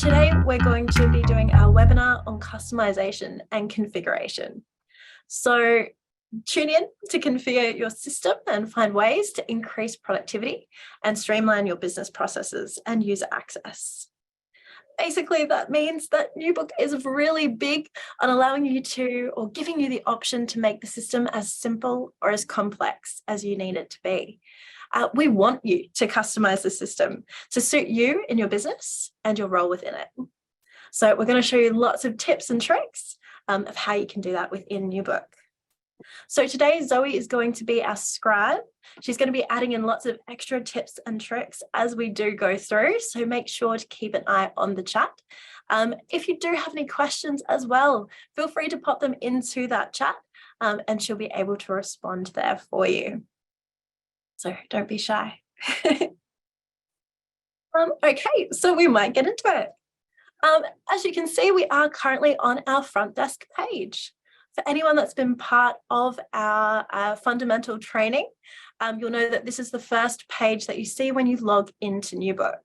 today we're going to be doing our webinar on customization and configuration. So tune in to configure your system and find ways to increase productivity and streamline your business processes and user access. Basically, that means that NewBook is really big on allowing you to, or giving you the option to make the system as simple or as complex as you need it to be. We want you to customize the system to suit you in your business and your role within it. So we're going to show you lots of tips and tricks of how you can do that within NewBook. So today, Zoe is going to be our scribe. She's going to be adding in lots of extra tips and tricks as we do go through. So make sure to keep an eye on the chat. If you do have any questions as well, feel free to pop them into that chat and she'll be able to respond there for you. So don't be shy. Okay, so we might get into it. As you can see, we are currently on our front desk page. For anyone that's been part of our fundamental training, you'll know that this is the first page that you see when you log into NewBook.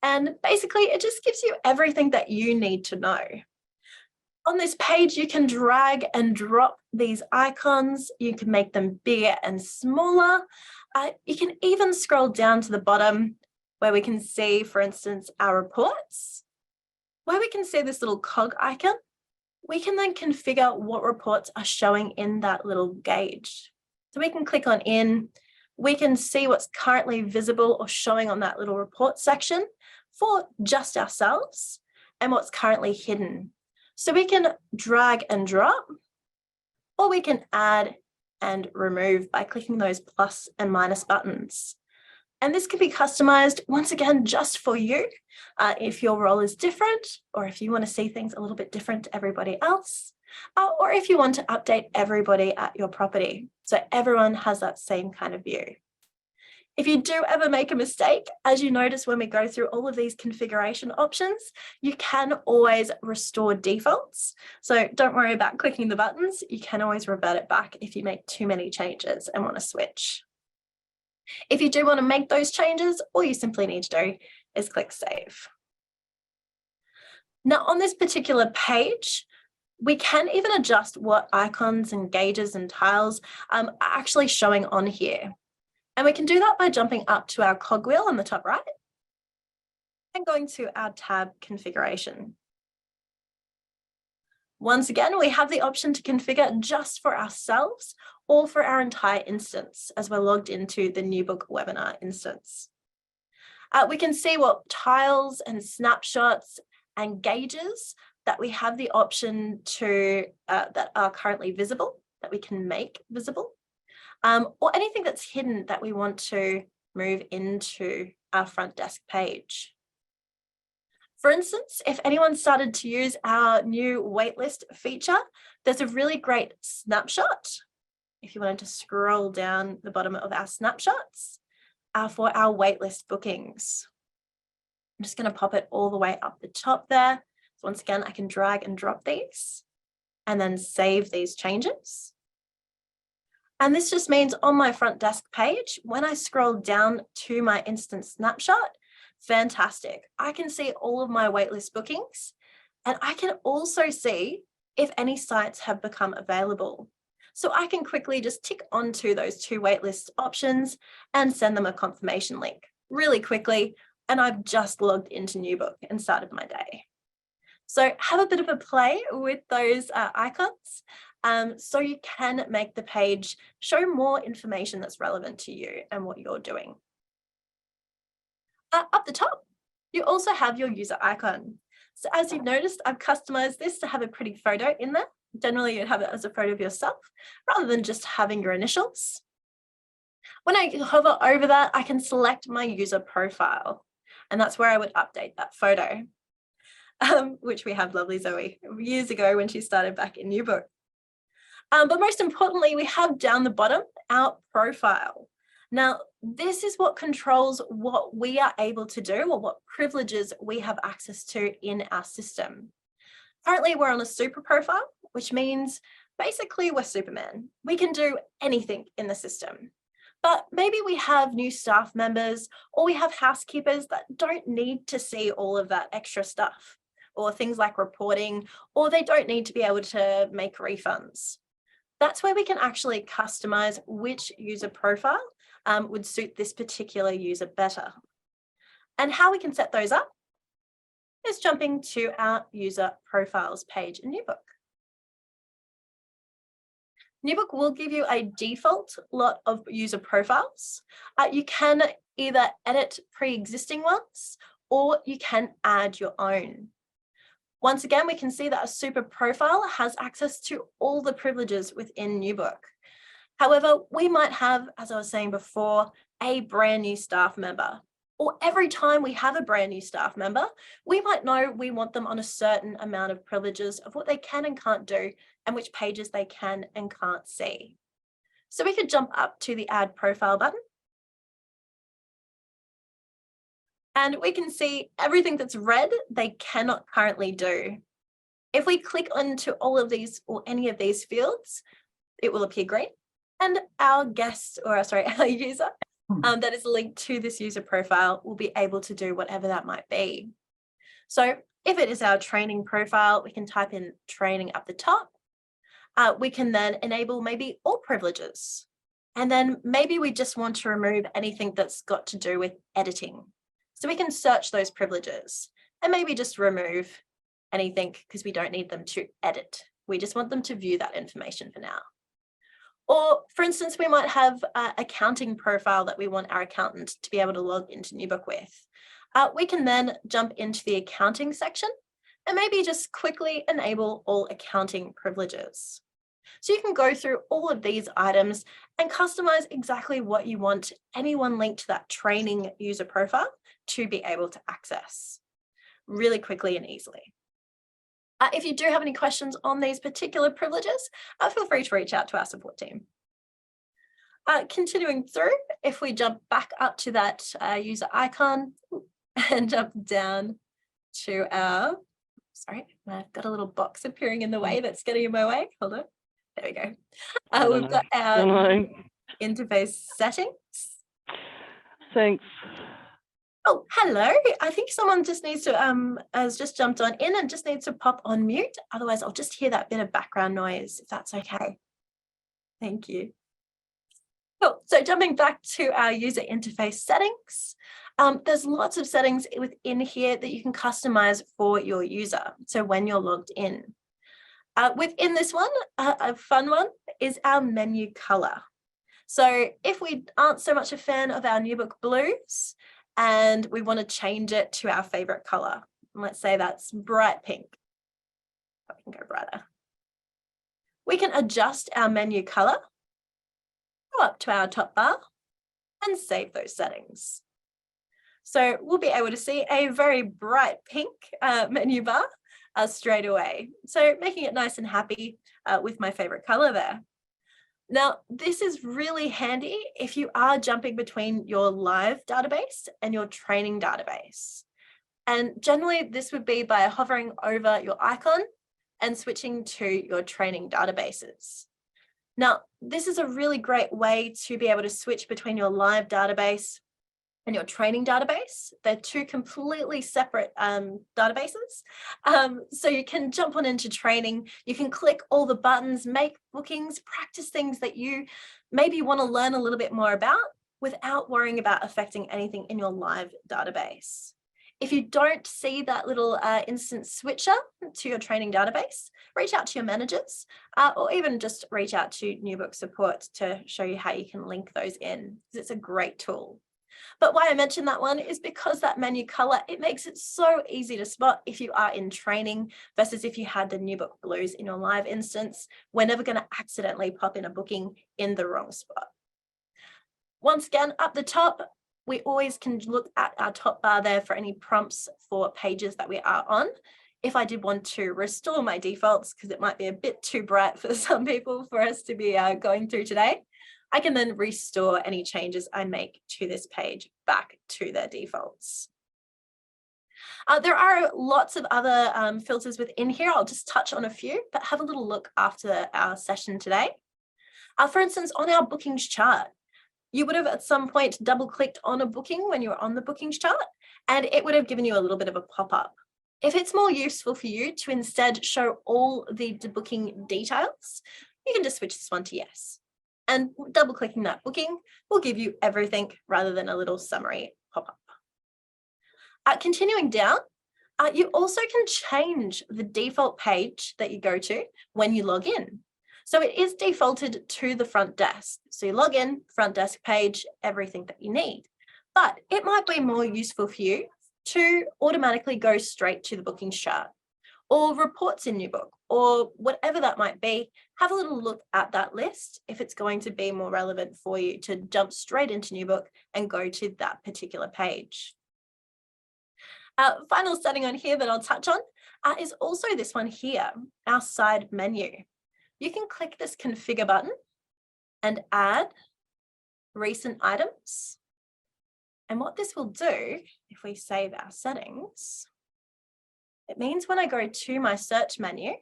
And basically, it just gives you everything that you need to know. On this page, you can drag and drop these icons. You can make them bigger and smaller. You can even scroll down to the bottom where we can see, for instance, our reports, where we can see this little cog icon. We can then configure what reports are showing in that little gauge. So we can click on in, we can see what's currently visible or showing on that little report section for just ourselves and what's currently hidden. So we can drag and drop, or we can add and remove by clicking those plus and minus buttons. And this can be customized, once again, just for you. If your role is different, or if you want to see things a little bit different to everybody else, or if you want to update everybody at your property, so everyone has that same kind of view. If you do ever make a mistake, as you notice when we go through all of these configuration options, you can always restore defaults. So don't worry about clicking the buttons. You can always revert it back if you make too many changes and want to switch. If you do want to make those changes, all you simply need to do is click save. Now on this particular page, we can even adjust what icons and gauges and tiles are actually showing on here. And we can do that by jumping up to our cogwheel on the top right and going to our tab configuration. Once again, we have the option to configure just for ourselves or for our entire instance as we're logged into the NewBook webinar instance. We can see what tiles and snapshots and gauges that we have the option to that are currently visible, that we can make visible, or anything that's hidden that we want to move into our front desk page. For instance, if anyone started to use our new waitlist feature, there's a really great snapshot. If you wanted to scroll down the bottom of our snapshots for our waitlist bookings. I'm just going to pop it all the way up the top there. So once again, I can drag and drop these and then save these changes. And this just means on my front desk page, when I scroll down to my instance snapshot, fantastic. I can see all of my waitlist bookings, and I can also see if any sites have become available. So I can quickly just tick onto those two waitlist options and send them a confirmation link really quickly. And I've just logged into NewBook and started my day. So have a bit of a play with those icons so you can make the page show more information that's relevant to you and what you're doing. Up the top, you also have your user icon. So as you've noticed, I've customized this to have a pretty photo in there. Generally, you'd have it as a photo of yourself rather than just having your initials. When I hover over that, I can select my user profile, and that's where I would update that photo, which we have lovely Zoe years ago when she started back in NewBook. But most importantly, we have down the bottom our profile. Now, this is what controls what we are able to do or what privileges we have access to in our system. Currently, we're on a super profile, which means basically we're Superman. We can do anything in the system. But maybe we have new staff members or we have housekeepers that don't need to see all of that extra stuff, or things like reporting, or they don't need to be able to make refunds. That's where we can actually customize which user profile would suit this particular user better. And how we can set those up is jumping to our user profiles page in NewBook. NewBook will give you a default lot of user profiles. You can either edit pre-existing ones or you can add your own. Once again, we can see that a super profile has access to all the privileges within NewBook. However, we might have, as I was saying before, a brand new staff member. Or every time we have a brand new staff member, we might know we want them on a certain amount of privileges of what they can and can't do and which pages they can and can't see. So we could jump up to the Add Profile button. And we can see everything that's red, they cannot currently do. If we click onto all of these or any of these fields, it will appear green. And our guest, or sorry, our user that is linked to this user profile will be able to do whatever that might be. So if it is our training profile, we can type in training up the top. We can then enable maybe all privileges. And then maybe we just want to remove anything that's got to do with editing. So we can search those privileges and maybe just remove anything because we don't need them to edit. We just want them to view that information for now. Or for instance, we might have an accounting profile that we want our accountant to be able to log into NewBook with. We can then jump into the accounting section and maybe just quickly enable all accounting privileges. So you can go through all of these items and customize exactly what you want anyone linked to that training user profile to be able to access really quickly and easily. If you do have any questions on these particular privileges, feel free to reach out to our support team. Continuing through, if we jump back up to that user icon and jump down to our, sorry, I've got a little box appearing in the way that's getting in my way. Hold on. There we go. We've got our interface settings. Thanks. Oh, hello. I think someone just needs to, has just jumped on in and just needs to pop on mute. Otherwise, I'll just hear that bit of background noise, if that's okay. Thank you. Cool. So jumping back to our user interface settings, there's lots of settings within here that you can customize for your user. So when you're logged in. Within this one, a fun one is our menu color. So if we aren't so much a fan of our NewBook blues, and we want to change it to our favorite color. Let's say that's bright pink. We can go brighter. We can adjust our menu color, go up to our top bar and save those settings. So we'll be able to see a very bright pink menu bar straight away. So making it nice and happy with my favorite color there. Now, this is really handy if you are jumping between your live database and your training database. And generally, this would be by hovering over your icon and switching to your training databases. Now, this is a really great way to be able to switch between your live database and your training database. They're two completely separate databases. So you can jump on into training, you can click all the buttons, make bookings, practice things that you maybe want to learn a little bit more about without worrying about affecting anything in your live database. If you don't see that little instant switcher to your training database, reach out to your managers or even just reach out to NewBook support to show you how you can link those in, because it's a great tool. But why I mentioned that one is because that menu color, it makes it so easy to spot if you are in training versus if you had the NewBook blues in your live instance. We're never going to accidentally pop in a booking in the wrong spot. Once again, up the top, we always can look at our top bar there for any prompts for pages that we are on. If I did want to restore my defaults, because it might be a bit too bright for some people for us to be going through today, I can then restore any changes I make to this page back to their defaults. There are lots of other filters within here. I'll just touch on a few, but have a little look after our session today. For instance, on our bookings chart, You would have at some point double clicked on a booking when you were on the bookings chart, and it would have given you a little bit of a pop-up. If it's more useful for you to instead show all the booking details, you can just switch this one to yes. And double clicking that booking will give you everything rather than a little summary pop-up. Continuing down, you also can change the default page that you go to when you log in. So it is defaulted to the front desk. So you log in, front desk page, everything that you need. But it might be more useful for you to automatically go straight to the bookings chart or reports in your book or whatever that might be. Have a little look at that list if it's going to be more relevant for you to jump straight into new book and go to that particular page. Final setting on here that I'll touch on is also this one here, our side menu. You can click this configure button and add recent items. And what this will do, if we save our settings, it means when I go to my search menu,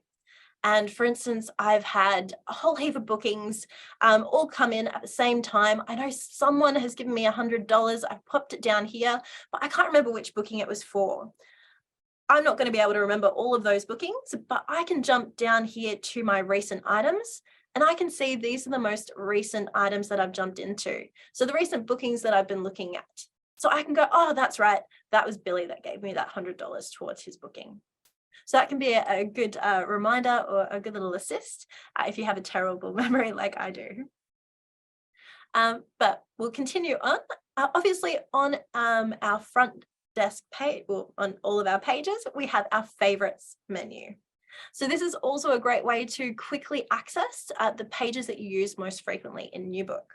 and for instance, I've had a whole heap of bookings all come in at the same time. I know someone has given me $100. I've popped it down here, but I can't remember which booking it was for. I'm not going to be able to remember all of those bookings, but I can jump down here to my recent items and I can see these are the most recent items that I've jumped into. So the recent bookings that I've been looking at. So I can go, oh, that's right. That was Billy that gave me that $100 towards his booking. So that can be a good reminder or a good little assist if you have a terrible memory like I do. But we'll continue on. Obviously on our front desk page, or on all of our pages, we have our favorites menu. So this is also a great way to quickly access the pages that you use most frequently in New Book.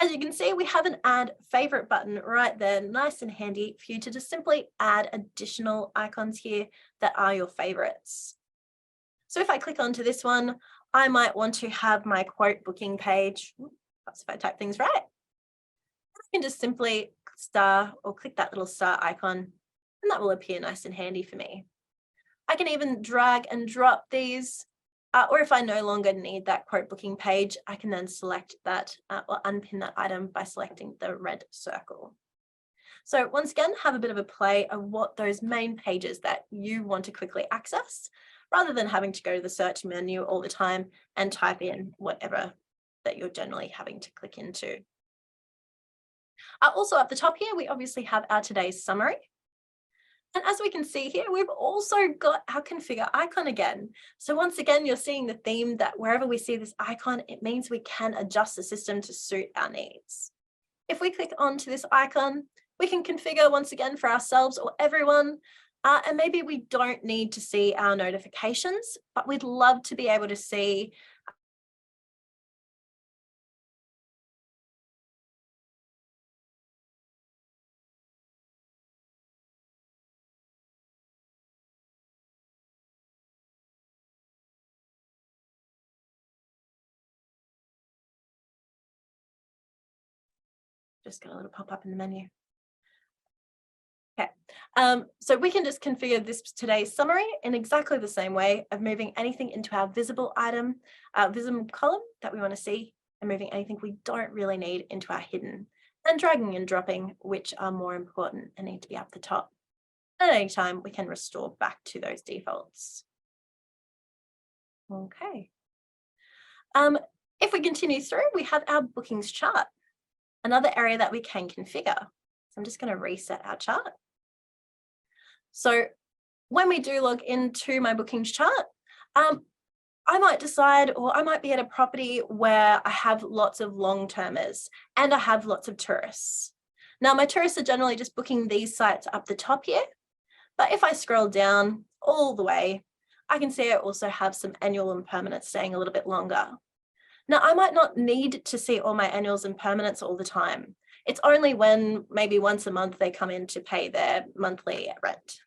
As you can see, we have an add favorite button right there, nice and handy for you to just simply add additional icons here that are your favorites. So if I click onto this one, I might want to have my quote booking page. That's if I type things right. I can just simply star or click that little star icon and that will appear nice and handy for me. I can even drag and drop these, or if I no longer need that quote booking page, I can then select that or unpin that item by selecting the red circle. So once again, have a bit of a play of what those main pages that you want to quickly access, rather than having to go to the search menu all the time and type in whatever that you're generally having to click into. Also up the top here, we obviously have our today's summary. And as we can see here, we've also got our configure icon again. So once again, you're seeing the theme that wherever we see this icon, it means we can adjust the system to suit our needs. If we click onto this icon, we can configure once again for ourselves or everyone. And maybe we don't need to see our notifications, but we'd love to be able to see just got a little pop up in the menu. Okay, so we can just configure this today's summary in exactly the same way of moving anything into our visible item, visible column that we want to see, and moving anything we don't really need into our hidden, and dragging and dropping which are more important and need to be up the top. At any time, we can restore back to those defaults. Okay. If we continue through, we have our bookings chart, another area that we can configure. So I'm just going to reset our chart. So when we do log into my bookings chart, I might decide, or I might be at a property where I have lots of long-termers and I have lots of tourists. Now my tourists are generally just booking these sites up the top here, but if I scroll down all the way, I can see I also have some annual and permanent staying a little bit longer. Now I might not need to see all my annuals and permanents all the time. It's only when maybe once a month they come in to pay their monthly rent.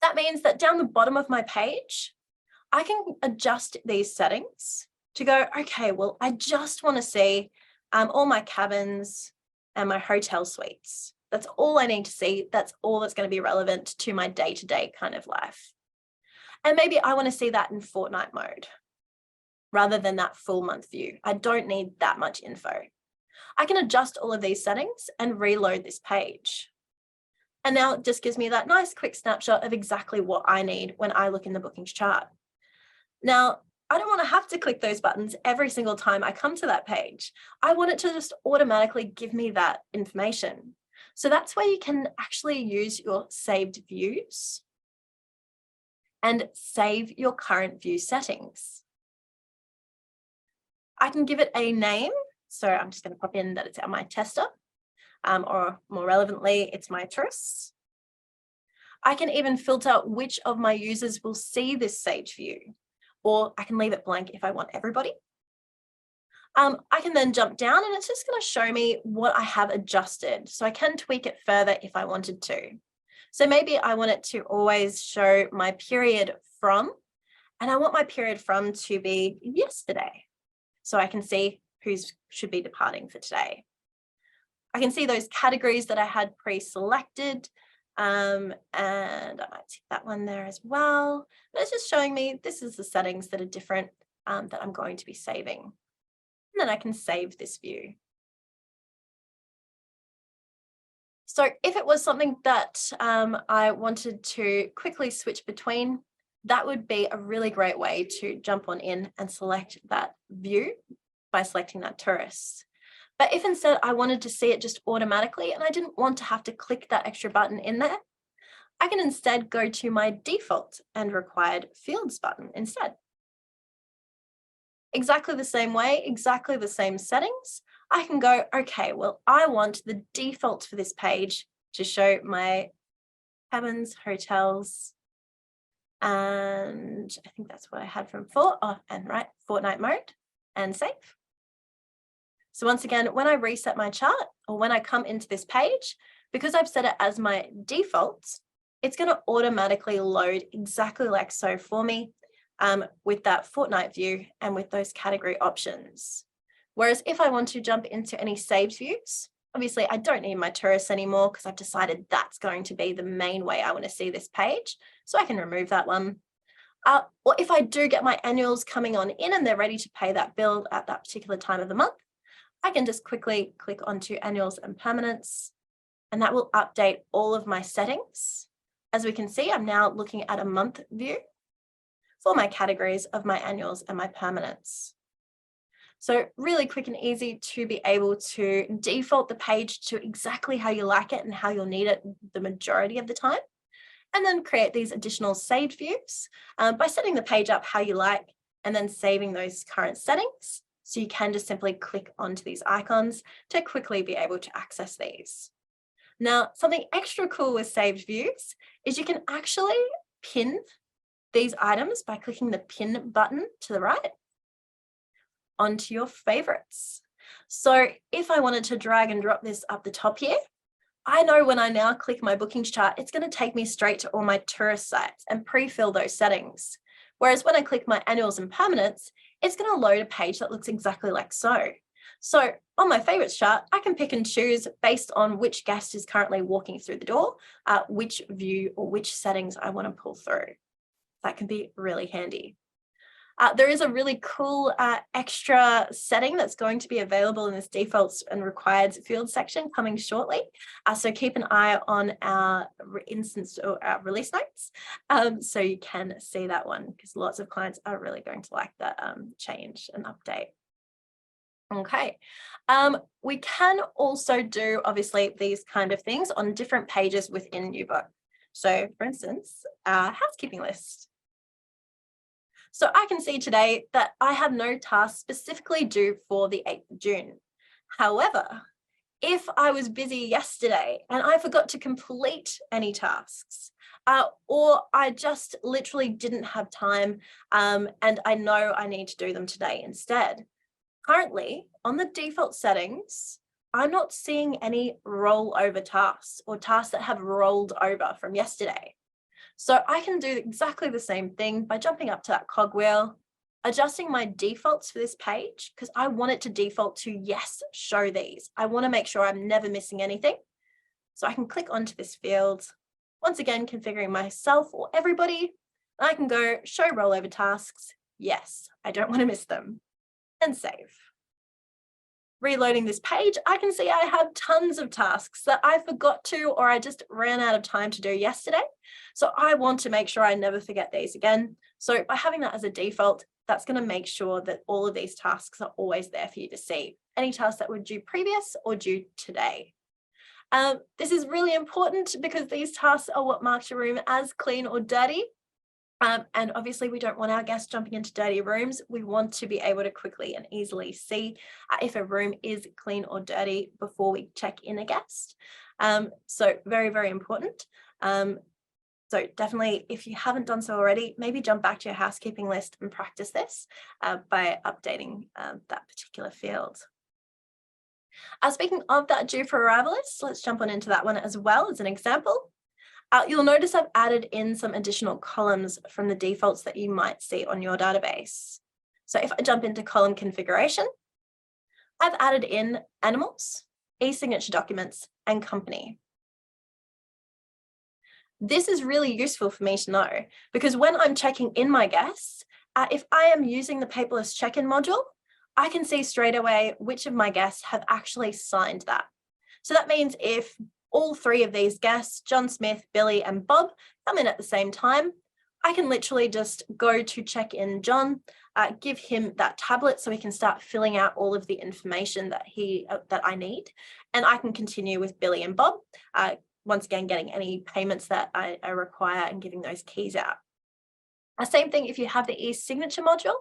That means that down the bottom of my page, I can adjust these settings to go, okay, well, I just want to see all my cabins and my hotel suites. That's all I need to see. That's all that's going to be relevant to my day-to-day kind of life. And maybe I want to see that in fortnight mode rather than that full month view. I don't need that much info. I can adjust all of these settings and reload this page. And now it just gives me that nice quick snapshot of exactly what I need when I look in the bookings chart. Now, I don't want to have to click those buttons every single time I come to that page. I want it to just automatically give me that information. So that's where you can actually use your saved views and save your current view settings. I can give it a name. So I'm just going to pop in that it's my tester, or more relevantly, it's my tourists. I can even filter which of my users will see this saved view, or I can leave it blank if I want everybody. I can then jump down and it's just going to show me what I have adjusted. So I can tweak it further if I wanted to. So maybe I want it to always show my period from, and I want my period from to be yesterday. So I can see who should be departing for today. I can see those categories that I had pre-selected, and I might see that one there as well. But it's just showing me this is the settings that are different that I'm going to be saving. And then I can save this view. So if it was something that I wanted to quickly switch between, that would be a really great way to jump on in and select that view by selecting that tourist. But if instead I wanted to see it just automatically and I didn't want to have to click that extra button in there, I can instead go to my default and required fields button instead. Exactly the same way, exactly the same settings. I can go, okay, well, I want the default for this page to show my cabins, hotels, and I think that's what I had from before. Oh, and right, fortnight mode, and save. So once again, when I reset my chart or when I come into this page, because I've set it as my default, it's going to automatically load exactly like so for me with that fortnight view and with those category options. Whereas if I want to jump into any saved views, obviously I don't need my tourists anymore because I've decided that's going to be the main way I want to see this page. So I can remove that one. Or if I do get my annuals coming on in and they're ready to pay that bill at that particular time of the month, I can just quickly click onto annuals and permanents, and that will update all of my settings. As we can see, I'm now looking at a month view for my categories of my annuals and my permanents. So really quick and easy to be able to default the page to exactly how you like it and how you'll need it the majority of the time. And then create these additional saved views by setting the page up how you like and then saving those current settings. So you can just simply click onto these icons to quickly be able to access these. Now, something extra cool with saved views is you can actually pin these items by clicking the pin button to the right onto your favorites. So if I wanted to drag and drop this up the top here, I know when I now click my bookings chart, it's going to take me straight to all my tourist sites and pre-fill those settings. Whereas when I click my annuals and permanents, it's going to load a page that looks exactly like so. So on my favorites chart, I can pick and choose based on which guest is currently walking through the door, which view or which settings I want to pull through. That can be really handy. There is a really cool extra setting that's going to be available in this defaults and required field section coming shortly. So keep an eye on our instance or our release notes so you can see that one, because lots of clients are really going to like that change and update. Okay, we can also do obviously these kind of things on different pages within UBook. So for instance, our housekeeping list. So I can see today that I have no tasks specifically due for the 8th of June. However, if I was busy yesterday and I forgot to complete any tasks, or I just literally didn't have time and I know I need to do them today instead, currently on the default settings, I'm not seeing any rollover tasks or tasks that have rolled over from yesterday. So I can do exactly the same thing by jumping up to that cogwheel, adjusting my defaults for this page, because I want it to default to yes, show these. I want to make sure I'm never missing anything. So I can click onto this field, once again, configuring myself or everybody. I can go show rollover tasks. Yes, I don't want to miss them, and save. reloading this page, I can see I have tons of tasks that I forgot to, or I just ran out of time to do yesterday. So I want to make sure I never forget these again. So by having that as a default, that's going to make sure that all of these tasks are always there for you to see. Any tasks that were due previous or due today. This is really important because these tasks are what marks your room as clean or dirty. And obviously we don't want our guests jumping into dirty rooms. We want to be able to quickly and easily see if a room is clean or dirty before we check in a guest. So very, very important. So definitely, if you haven't done so already, maybe jump back to your housekeeping list and practice this by updating that particular field. Speaking of that due for arrival list, let's jump on into that one as well as an example. You'll notice I've added in some additional columns from the defaults that you might see on your database. So if I jump into column configuration, I've added in animals, e-signature documents, and company. This is really useful for me to know because when I'm checking in my guests, if I am using the paperless check-in module, I can see straight away which of my guests have actually signed that. So that means if all three of these guests, John Smith, Billy, and Bob, come in at the same time, I can literally just go to check in John, give him that tablet so he can start filling out all of the information that I need. And I can continue with Billy and Bob, once again, getting any payments that I require and giving those keys out. Same thing if you have the e-signature module.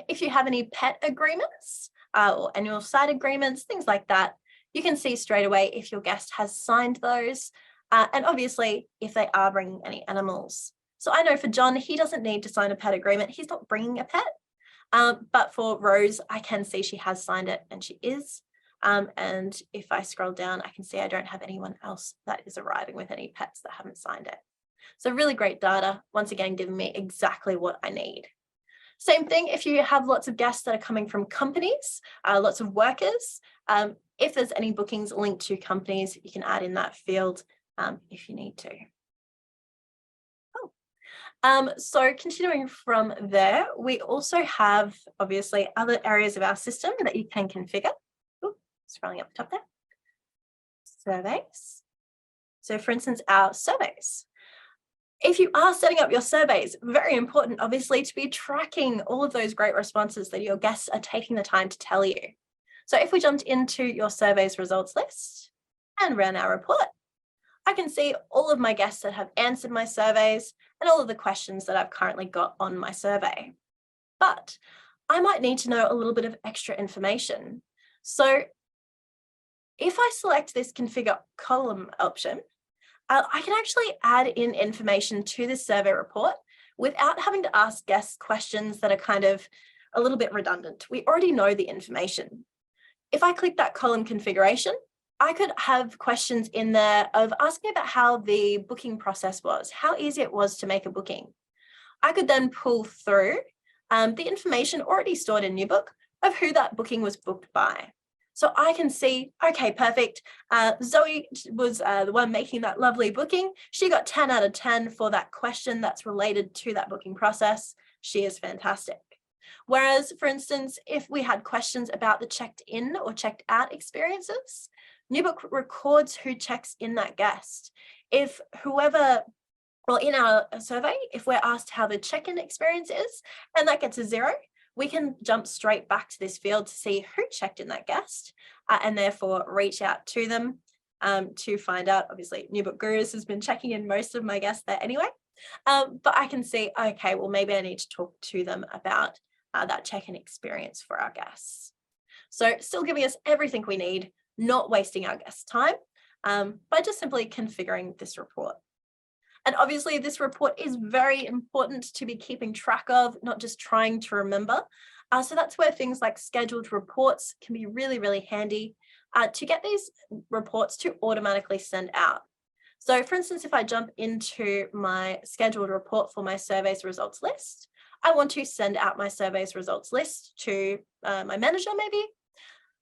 If you have any pet agreements or annual site agreements, things like that, you can see straight away if your guest has signed those, and obviously if they are bringing any animals. So I know for John, he doesn't need to sign a pet agreement. He's not bringing a pet. But for Rose, I can see she has signed it and she is. And if I scroll down, I can see I don't have anyone else that is arriving with any pets that haven't signed it. So really great data, once again, giving me exactly what I need. Same thing if you have lots of guests that are coming from companies, lots of workers. If there's any bookings linked to companies, you can add in that field if you need to. So continuing from there, we also have obviously other areas of our system that you can configure. Ooh, scrolling up the top there. Surveys. So for instance, our surveys. If you are setting up your surveys, very important, obviously, to be tracking all of those great responses that your guests are taking the time to tell you. So if we jumped into your surveys results list and ran our report, I can see all of my guests that have answered my surveys and all of the questions that I've currently got on my survey. But I might need to know a little bit of extra information. So if I select this configure column option, I can actually add in information to this survey report without having to ask guests questions that are kind of a little bit redundant. We already know the information. If I click that column configuration, I could have questions in there of asking about how the booking process was, how easy it was to make a booking. I could then pull through the information already stored in NewBook of who that booking was booked by. So I can see, okay, perfect. Zoe was the one making that lovely booking. She got 10 out of 10 for that question that's related to that booking process. She is fantastic. Whereas, for instance, if we had questions about the checked in or checked out experiences, NewBook records who checks in that guest. If whoever, well, in our survey, if we're asked how the check-in experience is, and that gets a 0, we can jump straight back to this field to see who checked in that guest and therefore reach out to them to find out. Obviously, NewBook Gurus has been checking in most of my guests there anyway, but I can see, okay, well, maybe I need to talk to them about that check-in experience for our guests. So still giving us everything we need, not wasting our guests' time by just simply configuring this report. And obviously this report is very important to be keeping track of, not just trying to remember. So that's where things like scheduled reports can be really, really handy to get these reports to automatically send out. So for instance, if I jump into my scheduled report for my surveys results list, I want to send out my surveys results list to my manager maybe.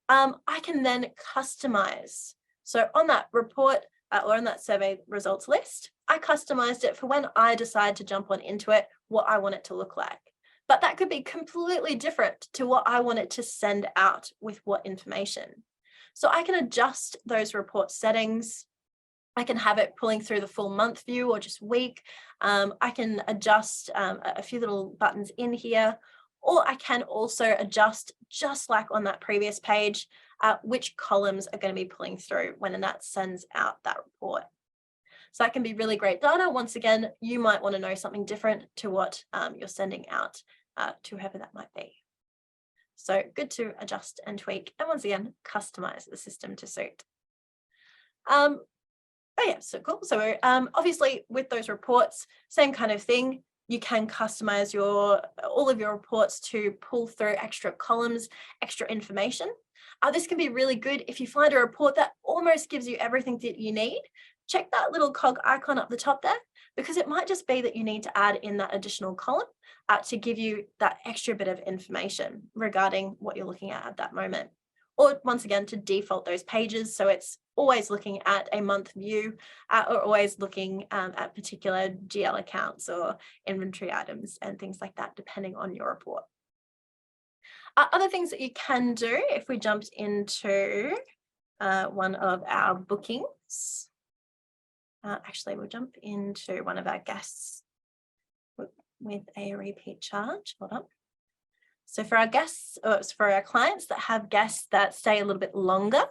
I can then customize. So on that report or on that survey results list, I customized it for when I decide to jump on into it, what I want it to look like. but that could be completely different to what I want it to send out with what information. So I can adjust those report settings. I can have it pulling through the full month view or just week. I can adjust a few little buttons in here, or I can also adjust, just like on that previous page, which columns are going to be pulling through when that sends out that report. So that can be really great data. Once again, you might want to know something different to what you're sending out to whoever that might be. So good to adjust and tweak, and once again, customize the system to suit. Oh yeah, so cool. So obviously with those reports, same kind of thing. You can customize all of your reports to pull through extra columns, extra information. This can be really good if you find a report that almost gives you everything that you need. Check that little cog icon up the top there, because it might just be that you need to add in that additional column to give you that extra bit of information regarding what you're looking at that moment. Or once again, to default those pages, so it's always looking at a month view or always looking at particular GL accounts or inventory items and things like that, depending on your report. Other things that you can do, if we jumped into one of our bookings, actually we'll jump into one of our guests with a repeat charge. Hold on. So for our guests, or for our clients that have guests that stay a little bit longer,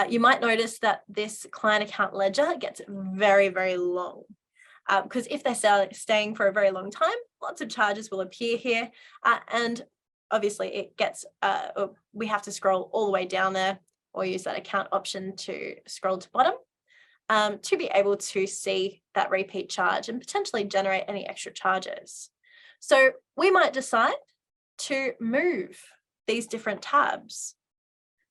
you might notice that this client account ledger gets very, very long. Because if they're staying for a very long time, lots of charges will appear here. And obviously it gets, we have to scroll all the way down there or use that account option to scroll to bottom to be able to see that repeat charge and potentially generate any extra charges. So we might decide to move these different tabs.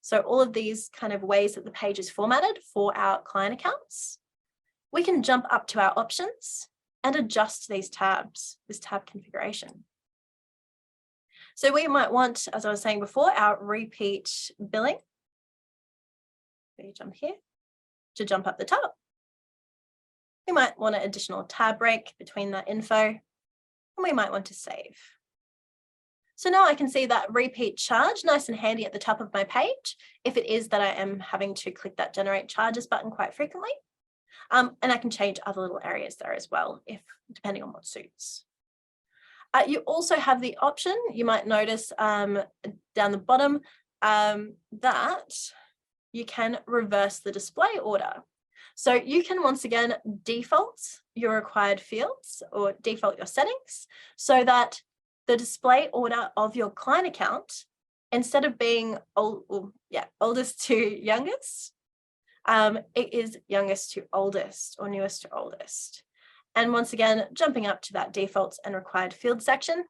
So all of these kind of ways that the page is formatted for our client accounts, we can jump up to our options and adjust these tabs, this tab configuration. So we might want, as I was saying before, our repeat billing. We jump here to jump up the top. We might want an additional tab break between that info, and we might want to save. So now I can see that repeat charge nice and handy at the top of my page, if it is that I am having to click that generate charges button quite frequently. And I can change other little areas there as well, depending on what suits. You also have the option, you might notice down the bottom, that you can reverse the display order. So you can once again default your required fields or default your settings so that the display order of your client account, instead of being oldest to youngest, it is youngest to oldest or newest to oldest. And once again, jumping up to that defaults and required field section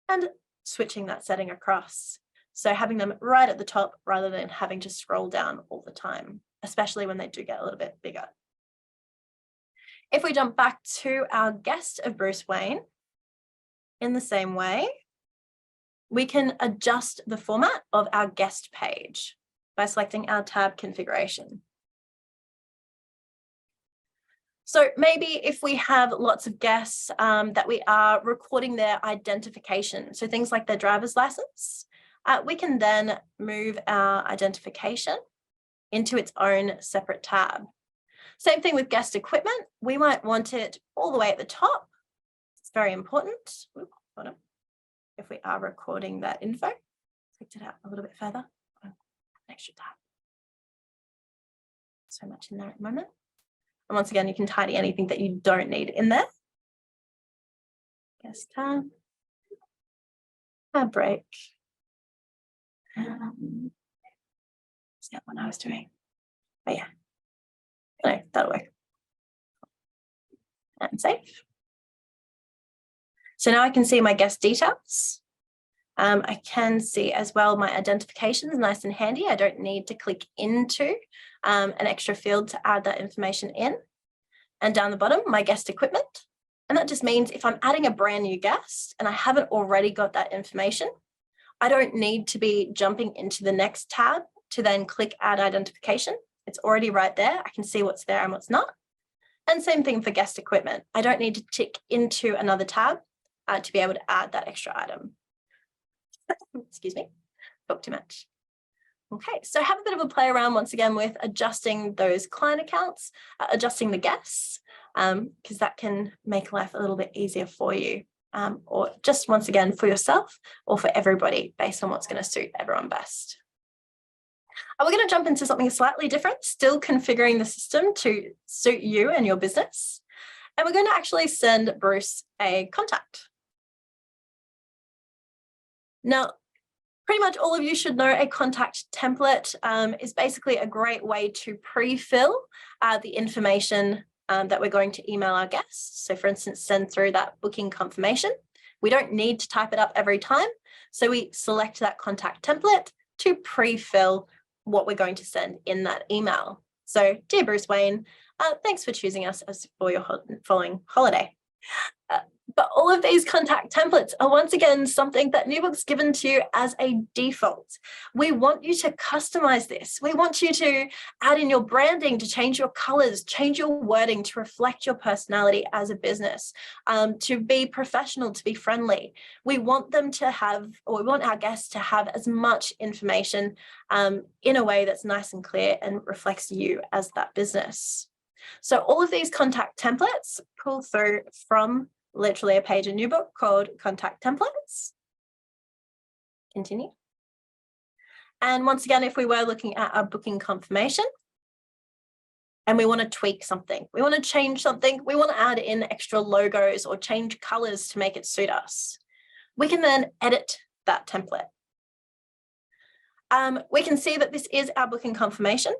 and switching that setting across. So having them right at the top rather than having to scroll down all the time, especially when they do get a little bit bigger. If we jump back to our guest of Bruce Wayne, in the same way, we can adjust the format of our guest page by selecting our tab configuration. So maybe if we have lots of guests that we are recording their identification, so things like their driver's license, we can then move our identification into its own separate tab. Same thing with guest equipment. We might want it all the way at the top. It's very important. Oops, hold on. If we are recording that info, click it out a little bit further. An extra tab. So much in there at the moment. And once again, you can tidy anything that you don't need in there. Guest tab. Tab break. What's that one I was doing? Oh yeah. No, that'll work. And save. So now I can see my guest details. I can see as well my identification is nice and handy. I don't need to click into an extra field to add that information in. And down the bottom, my guest equipment. And that just means if I'm adding a brand new guest and I haven't already got that information, I don't need to be jumping into the next tab to then click add identification. It's already right there. I can see what's there and what's not. And same thing for guest equipment. I don't need to tick into another tab to be able to add that extra item. Excuse me, talk too much. Okay, so have a bit of a play around once again with adjusting those client accounts, adjusting the guests, because that can make life a little bit easier for you, or just once again for yourself or for everybody based on what's going to suit everyone best. We're going to jump into something slightly different, still configuring the system to suit you and your business. And we're going to actually send Bruce a contact. Now, pretty much all of you should know a contact template is basically a great way to pre-fill the information that we're going to email our guests. So for instance, send through that booking confirmation. We don't need to type it up every time. So we select that contact template to pre-fill what we're going to send in that email. So, dear Bruce Wayne, thanks for choosing us as for your following holiday. But all of these contact templates are once again something that NewBook's given to you as a default. We want you to customize this. We want you to add in your branding, to change your colors, change your wording to reflect your personality as a business, to be professional, to be friendly. We want them to have, or we want our guests to have as much information in a way that's nice and clear and reflects you as that business. So all of these contact templates pull through from literally a page in NewBook called Contact Templates. Continue. And once again, if we were looking at our booking confirmation and we want to tweak something, we want to change something, we want to add in extra logos or change colors to make it suit us, we can then edit that template. We can see that this is our booking confirmation.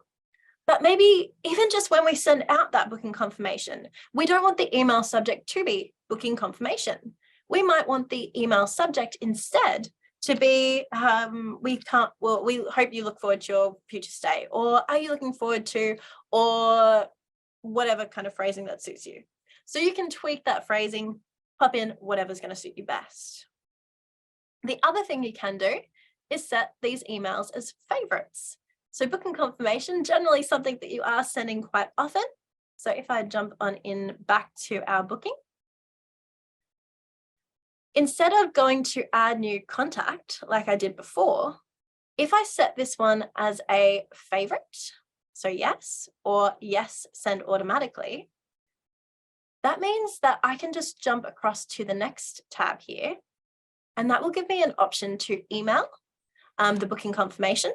But maybe even just when we send out that booking confirmation, we don't want the email subject to be booking confirmation. We might want the email subject instead to be, we hope you look forward to your future stay, or are you looking forward to, or whatever kind of phrasing that suits you. So you can tweak that phrasing, pop in whatever's going to suit you best. The other thing you can do is set these emails as favorites. So booking confirmation, generally something that you are sending quite often. So if I jump on in back to our booking, instead of going to add new contact like I did before, if I set this one as a favorite, so yes, or yes, send automatically, that means that I can just jump across to the next tab here, and that will give me an option to email the booking confirmation,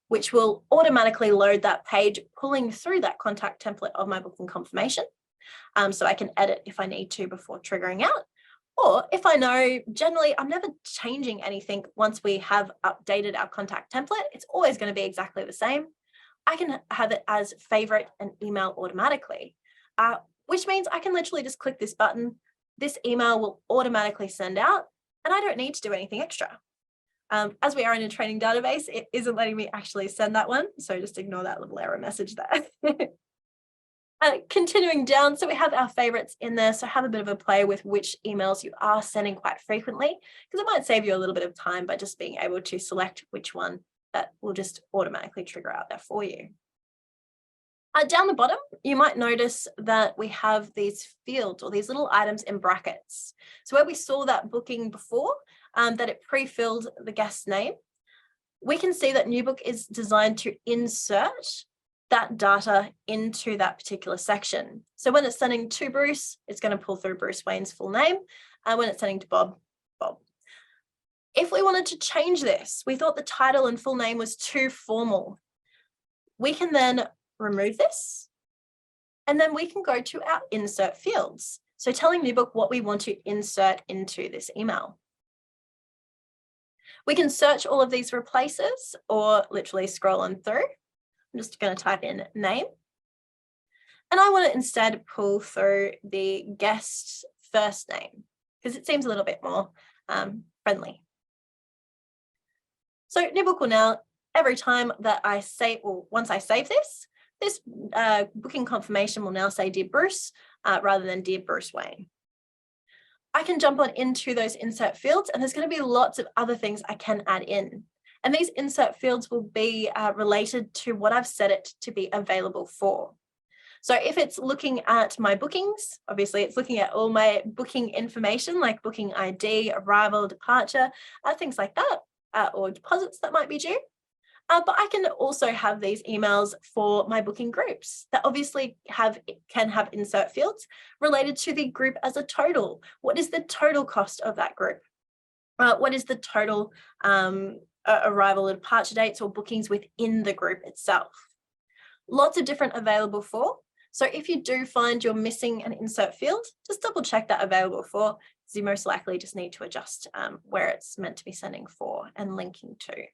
which will automatically load that page, pulling through that contact template of my booking confirmation. So I can edit if I need to before triggering out. Or if I know, generally, I'm never changing anything once we have updated our contact template, it's always going to be exactly the same. I can have it as favorite and email automatically, which means I can literally just click this button. This email will automatically send out, and I don't need to do anything extra. As we are in a training database, it isn't letting me actually send that one. So just ignore that little error message there. Continuing down, so we have our favorites in there. So have a bit of a play with which emails you are sending quite frequently, because it might save you a little bit of time by just being able to select which one that will just automatically trigger out there for you. Down the bottom, you might notice that we have these fields or these little items in brackets. So where we saw that booking before, that it pre-filled the guest's name, we can see that NewBook is designed to insert that data into that particular section. So when it's sending to Bruce, it's going to pull through Bruce Wayne's full name. And when it's sending to Bob, Bob. If we wanted to change this, we thought the title and full name was too formal, we can then remove this, and then we can go to our insert fields. So telling NewBook what we want to insert into this email. We can search all of these replaces or literally scroll on through. I'm just going to type in name. And I want to instead pull through the guest's first name because it seems a little bit more friendly. So NewBook will now, every time that I save, or once I save this booking confirmation will now say Dear Bruce rather than Dear Bruce Wayne. I can jump on into those insert fields, and there's going to be lots of other things I can add in. And these insert fields will be related to what I've set it to be available for. So if it's looking at my bookings, obviously it's looking at all my booking information like booking ID, arrival, departure, things like that, or deposits that might be due. But I can also have these emails for my booking groups that obviously can have insert fields related to the group as a total. What is the total cost of that group? What is the total arrival and departure dates or bookings within the group itself? Lots of different available for. So if you do find you're missing an insert field, just double check that available for, because you most likely just need to adjust where it's meant to be sending for and linking to.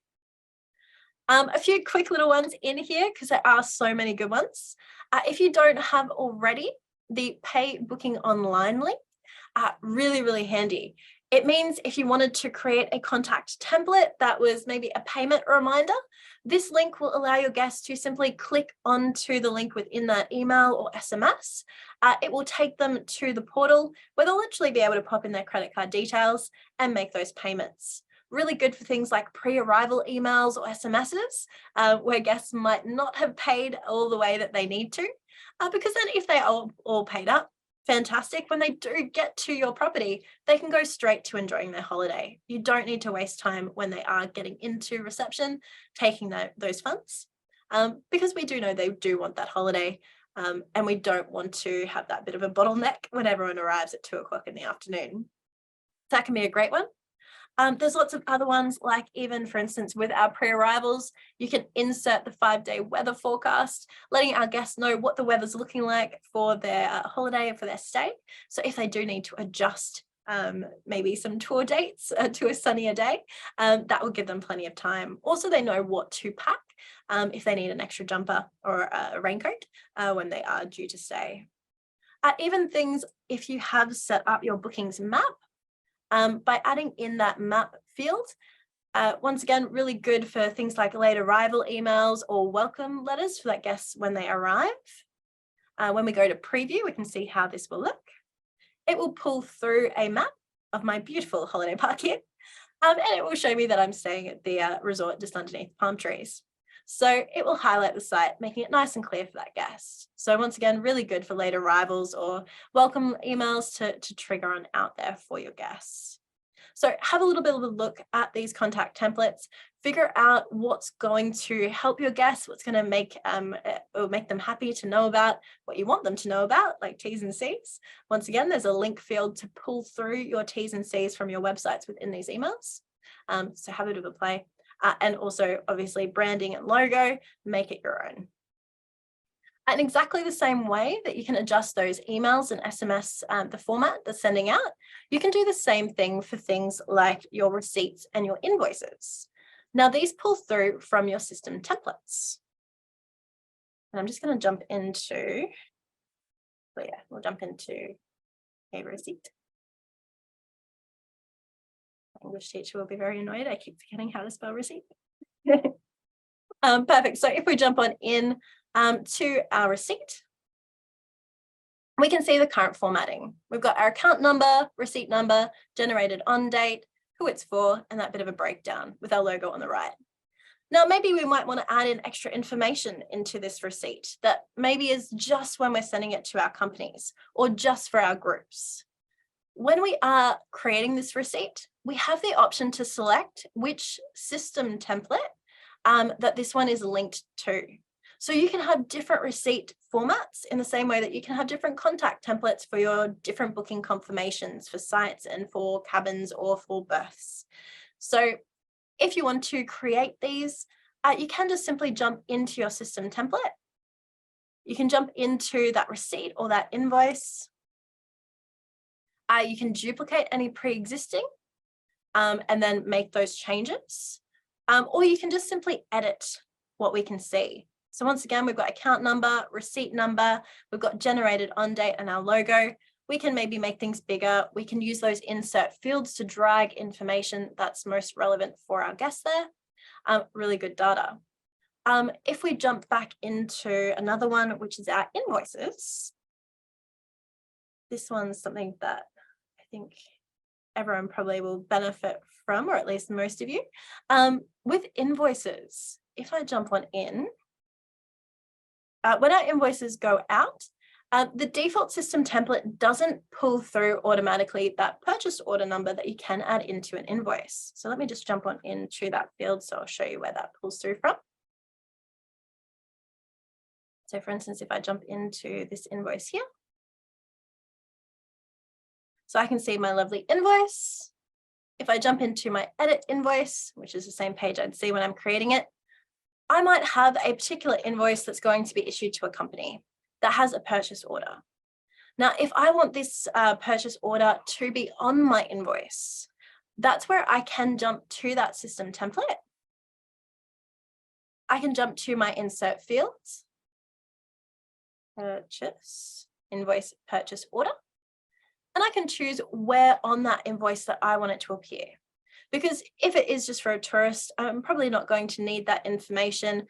A few quick little ones in here because there are so many good ones. If you don't have already the pay booking online link, really, really handy. It means if you wanted to create a contact template that was maybe a payment reminder, this link will allow your guests to simply click onto the link within that email or SMS. It will take them to the portal where they'll literally be able to pop in their credit card details and make those payments. Really good for things like pre-arrival emails or SMSs, where guests might not have paid all the way that they need to, because then if they are all paid up, fantastic. When they do get to your property, they can go straight to enjoying their holiday. You don't need to waste time when they are getting into reception, taking those funds, because we do know they do want that holiday, and we don't want to have that bit of a bottleneck when everyone arrives at 2 o'clock in the afternoon. That can be a great one. There's lots of other ones, like even, for instance, with our pre-arrivals, you can insert the 5-day weather forecast, letting our guests know what the weather's looking like for their holiday and for their stay. So if they do need to adjust maybe some tour dates to a sunnier day, that will give them plenty of time. Also, they know what to pack if they need an extra jumper or a raincoat when they are due to stay. Even things, if you have set up your bookings map, by adding in that map field, once again, really good for things like late arrival emails or welcome letters for that guests when they arrive. When we go to preview, we can see how this will look. It will pull through a map of my beautiful holiday park here, and it will show me that I'm staying at the resort just underneath palm trees. So it will highlight the site, making it nice and clear for that guest. So once again, really good for late arrivals or welcome emails to trigger on out there for your guests. So have a little bit of a look at these contact templates, figure out what's going to help your guests, what's going to make them happy to know about, what you want them to know about, like T's and C's. Once again, there's a link field to pull through your T's and C's from your websites within these emails. So have a bit of a play. And also, obviously, branding and logo, make it your own. In exactly the same way that you can adjust those emails and SMS, the format that's sending out, you can do the same thing for things like your receipts and your invoices. Now, these pull through from your system templates. And I'm just going to jump into, we'll jump into a receipt. English teacher will be very annoyed. I keep forgetting how to spell receipt. Perfect. So if we jump on in to our receipt, we can see the current formatting. We've got our account number, receipt number, generated on date, who it's for, and that bit of a breakdown with our logo on the right. Now, maybe we might want to add in extra information into this receipt that maybe is just when we're sending it to our companies or just for our groups. When we are creating this receipt, we have the option to select which system template that this one is linked to. So you can have different receipt formats in the same way that you can have different contact templates for your different booking confirmations for sites and for cabins or for berths. So if you want to create these, you can just simply jump into your system template. You can jump into that receipt or that invoice. You can duplicate any pre-existing and then make those changes, or you can just simply edit what we can see. So once again, we've got account number, receipt number, we've got generated on date and our logo. We can maybe make things bigger. We can use those insert fields to drag information that's most relevant for our guests there. Really good data. If we jump back into another one, which is our invoices, this one's something that I think everyone probably will benefit from, or at least most of you. With invoices, if I jump on in, when our invoices go out, the default system template doesn't pull through automatically that purchase order number that you can add into an invoice. So let me just jump on into that field. So I'll show you where that pulls through from. So for instance, if I jump into this invoice here, so I can see my lovely invoice. If I jump into my edit invoice, which is the same page I'd see when I'm creating it, I might have a particular invoice that's going to be issued to a company that has a purchase order. Now, if I want this purchase order to be on my invoice, that's where I can jump to that system template. I can jump to my insert fields, purchase, invoice, purchase order, and I can choose where on that invoice that I want it to appear. Because if it is just for a tourist, I'm probably not going to need that information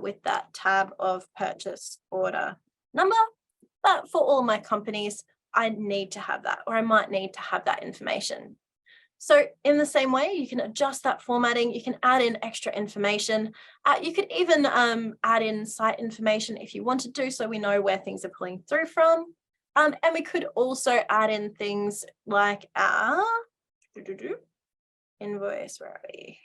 with that tab of purchase order number. But for all my companies, I need to have that, or I might need to have that information. So in the same way, you can adjust that formatting. You can add in extra information. You could even add in site information if you wanted to, so we know where things are pulling through from. And we could also add in things like our invoice, where are we?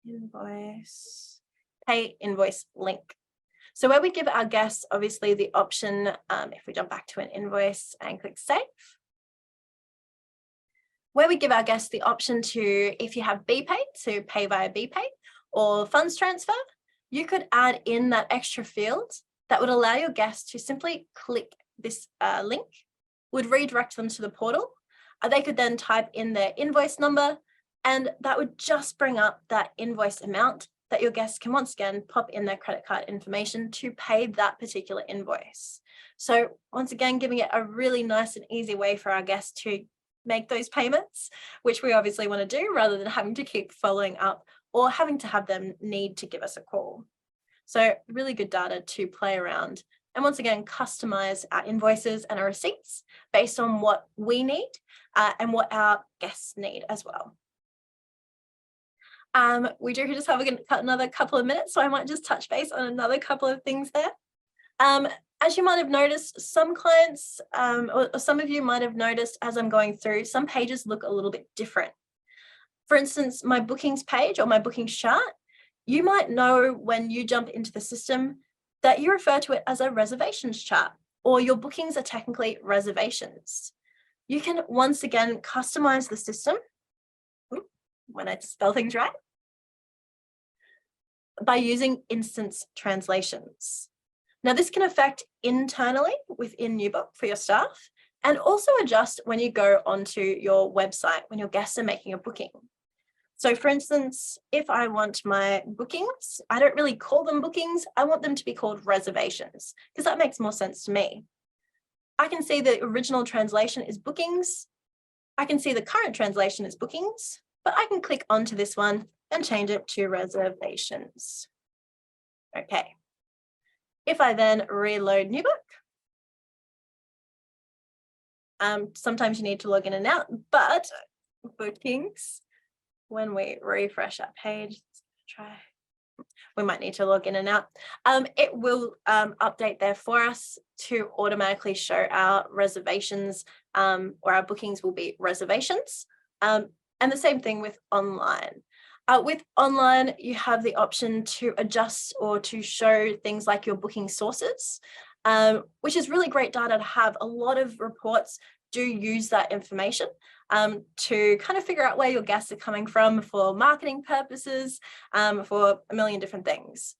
Invoice, pay invoice link. So where we give our guests, obviously, the option, if we jump back to an invoice and click save, where we give our guests the option to, if you have BPay, to pay via BPay or funds transfer, you could add in that extra field that would allow your guests to simply click this link, would redirect them to the portal. They could then type in their invoice number, and that would just bring up that invoice amount that your guests can once again pop in their credit card information to pay that particular invoice. So once again, giving it a really nice and easy way for our guests to make those payments, which we obviously want to do rather than having to keep following up or having to have them need to give us a call. So really good data to play around. And once again, customize our invoices and our receipts based on what we need and what our guests need as well. We do just have another couple of minutes, so I might just touch base on another couple of things there. As you might have noticed, some clients or some of you might have noticed as I'm going through, some pages look a little bit different. For instance, my bookings page or my bookings chart, you might know when you jump into the system that you refer to it as a reservations chart, or your bookings are technically reservations. You can once again customize the system, when I spell things right, by using instance translations. Now, this can affect internally within NewBook for your staff, and also adjust when you go onto your website when your guests are making a booking. So for instance, if I want my bookings, I don't really call them bookings, I want them to be called reservations, because that makes more sense to me. I can see the original translation is bookings. I can see the current translation is bookings, but I can click onto this one and change it to reservations. Okay. If I then reload NewBook, sometimes you need to log in and out, but bookings, when we refresh our page, we might need to log in and out. It will update there for us to automatically show our reservations, or our bookings will be reservations. And the same thing with online. With online, you have the option to adjust or to show things like your booking sources, which is really great data to have. A lot of reports do use that information to kind of figure out where your guests are coming from for marketing purposes, for a million different things.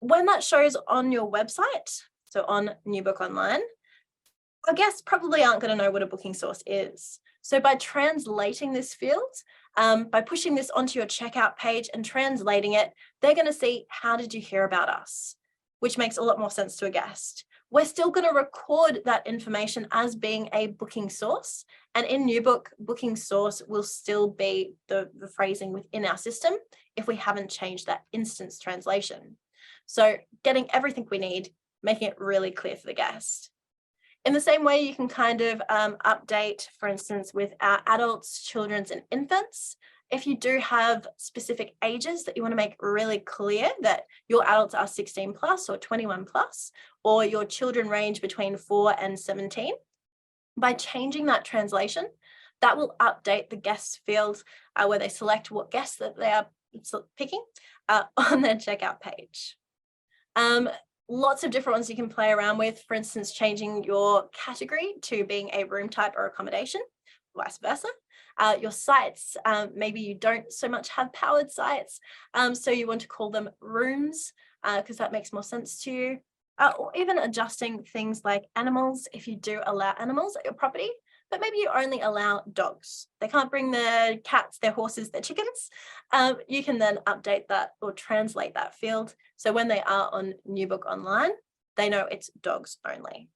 When that shows on your website, so on NewBook Online, our guests probably aren't going to know what a booking source is. So by translating this field, by pushing this onto your checkout page and translating it, they're going to see, how did you hear about us? Which makes a lot more sense to a guest. We're still going to record that information as being a booking source. And in NewBook, booking source will still be the phrasing within our system if we haven't changed that instance translation. So getting everything we need, making it really clear for the guest. In the same way, you can kind of update, for instance, with our adults, children's and infants, If you do have specific ages that you want to make really clear that your adults are 16 plus or 21 plus, or your children range between 4 and 17, by changing that translation, that will update the guest field where they select what guests that they are picking on their checkout page. Lots of different ones you can play around with, for instance, changing your category to being a room type or accommodation, vice versa. Your sites, maybe you don't so much have powered sites, so you want to call them rooms because that makes more sense to you. Or even adjusting things like animals, if you do allow animals at your property, but maybe you only allow dogs. They can't bring their cats, their horses, their chickens. You can then update that or translate that field. So when they are on New Book Online, they know it's dogs only.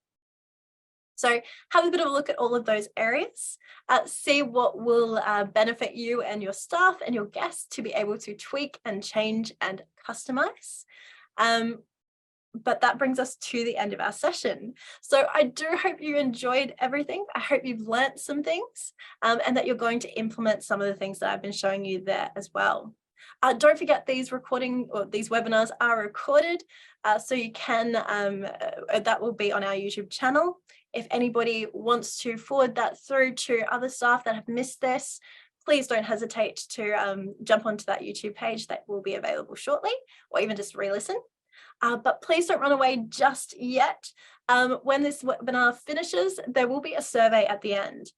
So have a bit of a look at all of those areas, see what will benefit you and your staff and your guests to be able to tweak and change and customize. But that brings us to the end of our session. So I do hope you enjoyed everything. I hope you've learnt some things and that you're going to implement some of the things that I've been showing you there as well. Don't forget these webinars are recorded, so you can, that will be on our YouTube channel. If anybody wants to forward that through to other staff that have missed this, please don't hesitate to jump onto that YouTube page that will be available shortly, or even just re-listen. But please don't run away just yet. When this webinar finishes, there will be a survey at the end.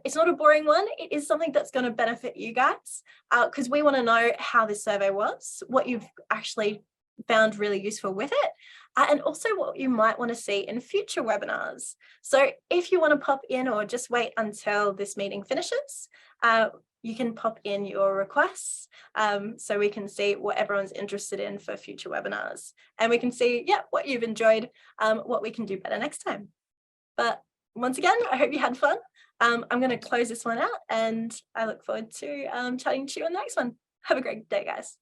It's not a boring one. It is something that's going to benefit you guys because we want to know how this survey was, what you've actually found really useful with it, and also what you might want to see in future webinars. So if you want to pop in or just wait until this meeting finishes, you can pop in your requests so we can see what everyone's interested in for future webinars. And we can see, what you've enjoyed, what we can do better next time. But once again, I hope you had fun. I'm going to close this one out and I look forward to chatting to you on the next one. Have a great day, guys.